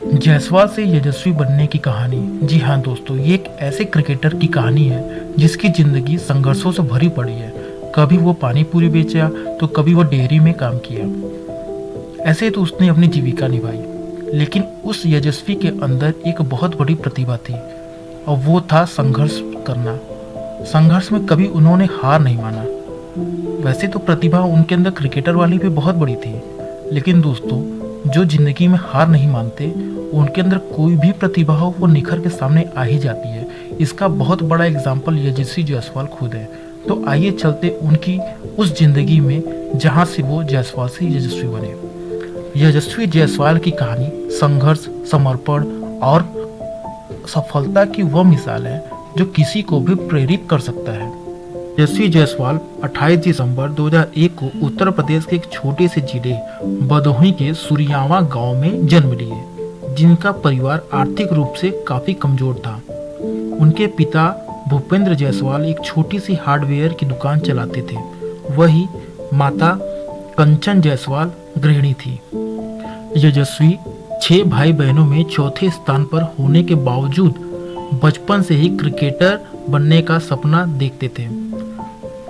जायसवाल से यशस्वी बनने की कहानी। जी हाँ दोस्तों, ये एक ऐसे क्रिकेटर की कहानी है जिसकी जिंदगी संघर्षों से भरी पड़ी है। कभी वो पानी पूरी बेचा तो कभी वो डेयरी में काम किया। ऐसे तो उसने अपनी जीविका निभाई, लेकिन उस यशस्वी के अंदर एक बहुत बड़ी प्रतिभा थी और वो था संघर्ष करना। संघर्ष में कभी उन्होंने हार नहीं माना। वैसे तो प्रतिभा उनके अंदर क्रिकेटर वाली भी बहुत बड़ी थी, लेकिन दोस्तों जो जिंदगी में हार नहीं मानते उनके अंदर कोई भी प्रतिभा हो वो निखर के सामने आ ही जाती है। इसका बहुत बड़ा एग्जाम्पल यशस्वी जायसवाल खुद है। तो आइए चलते उनकी उस जिंदगी में जहाँ से वो जायसवाल से यशस्वी बने। यशस्वी जायसवाल की कहानी संघर्ष, समर्पण और सफलता की वह मिसाल है जो किसी को भी प्रेरित कर सकता है। यशस्वी जायसवाल 28 दिसंबर 2001 को उत्तर प्रदेश के एक छोटे से जिले भदोही के सुरियावा गांव में जन्म लिए, जिनका परिवार आर्थिक रूप से काफी कमजोर था। उनके पिता भूपेंद्र जायसवाल एक छोटी सी हार्डवेयर की दुकान चलाते थे। वही माता कंचन जायसवाल गृहिणी थी। यशस्वी 6 भाई बहनों में चौथे स्थान पर होने के बावजूद बचपन से ही क्रिकेटर बनने का सपना देखते थे।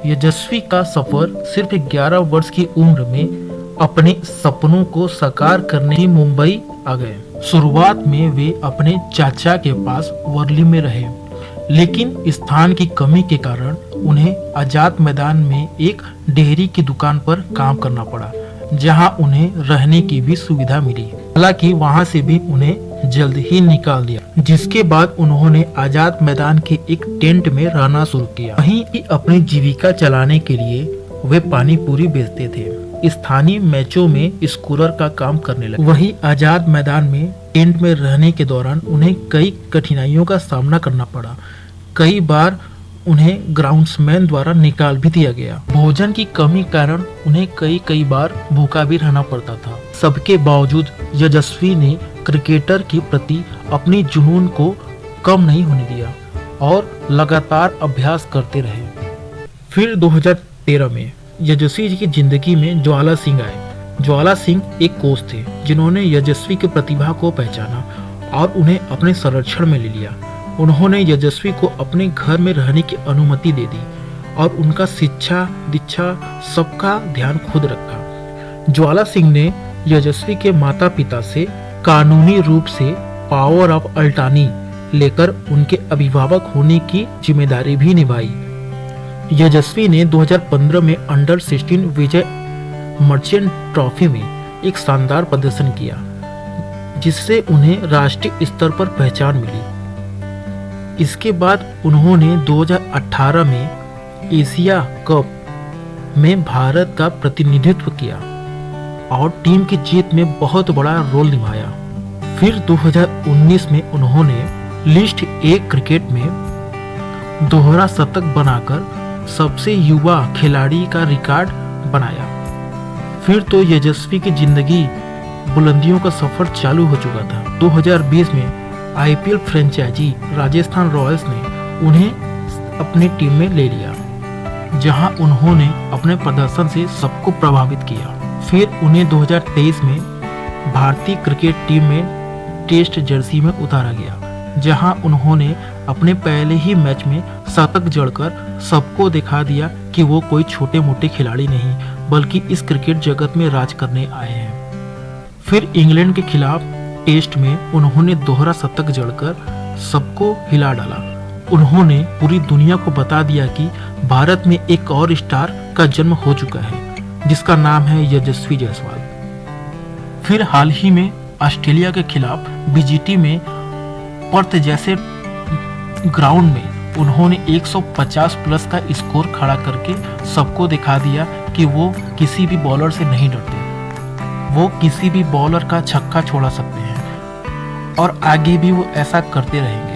यशस्वी का सफर सिर्फ 11 वर्ष की उम्र में अपने सपनों को साकार करने ही मुंबई आ गए। शुरुआत में वे अपने चाचा के पास वर्ली में रहे, लेकिन स्थान की कमी के कारण उन्हें आजाद मैदान में एक डेयरी की दुकान पर काम करना पड़ा, जहां उन्हें रहने की भी सुविधा मिली। हालांकि वहां से भी उन्हें जल्द ही निकाल दिया, जिसके बाद उन्होंने आजाद मैदान के एक टेंट में रहना शुरू किया। वहीं अपनी जीविका चलाने के लिए वे पानी पूरी बेचते थे। स्थानीय मैचों में स्कोरर का काम करने लगे। वहीं आजाद मैदान में टेंट में रहने के दौरान उन्हें कई कठिनाइयों का सामना करना पड़ा। कई बार उन्हें ग्राउंड्समैन द्वारा निकाल भी दिया गया। भोजन की कमी कारण उन्हें कई बार भूखा भी रहना पड़ता था। सबके बावजूद यशस्वी ने क्रिकेटर के प्रति अपनी जुनून को कम नहीं होने दिया और लगातार अभ्यास करते रहे। फिर 2013 में यशस्वी जी की जिंदगी में ज्वाला सिंह आए। ज्वाला सिंह एक कोच थे जिन्होंने यशस्वी की प्रतिभा को पहचाना और उन्हें अपने संरक्षण में ले लिया। उन्होंने यशस्वी को अपने घर में रहने की अनुमति दे दी और उनका शिक्षा दीक्षा सबका ध्यान खुद रखा। ज्वाला सिंह ने यशस्वी के माता पिता से कानूनी रूप से पावर ऑफ अल्टानी लेकर उनके अभिभावक होने की जिम्मेदारी भी निभाई। यशस्वी ने 2015 में अंडर 16 विजय मर्चेंट ट्रॉफी में एक शानदार प्रदर्शन किया, जिससे उन्हें राष्ट्रीय स्तर पर पहचान मिली। इसके बाद उन्होंने 2018 में एशिया कप में भारत का प्रतिनिधित्व किया और टीम की जीत में बहुत बड़ा रोल निभाया। फिर 2019 में उन्होंने लिस्ट ए क्रिकेट में दोहरा शतक बनाकर सबसे युवा खिलाड़ी का रिकॉर्ड बनाया। फिर तो यशस्वी की जिंदगी बुलंदियों का सफर चालू हो चुका था। 2020 में आईपीएल फ्रेंचाइजी राजस्थान रॉयल्स ने उन्हें अपनी टीम में ले लिया, जहां उन्होंने अपने प्रदर्शन से सबको प्रभावित किया। फिर उन्हें 2023 में भारतीय क्रिकेट टीम में टेस्ट जर्सी में उतारा गया, जहां उन्होंने अपने पहले ही मैच में शतक जड़कर सबको दिखा दिया कि वो कोई छोटे मोटे खिलाड़ी नहीं, बल्कि इस क्रिकेट जगत में राज करने आए हैं। फिर इंग्लैंड के खिलाफ टेस्ट में उन्होंने दोहरा शतक जड़कर सबको हिला डाला। उन्होंने पूरी दुनिया को बता दिया कि भारत में एक और स्टार का जन्म हो चुका है, जिसका नाम है यशस्वी जायसवाल। फिर हाल ही में ऑस्ट्रेलिया के खिलाफ बीजीटी में पर्थ जैसे ग्राउंड में उन्होंने 150 प्लस का स्कोर खड़ा करके सबको दिखा दिया कि वो किसी भी बॉलर से नहीं डरते। वो किसी भी बॉलर का छक्का छोड़ा सकते हैं और आगे भी वो ऐसा करते रहेंगे।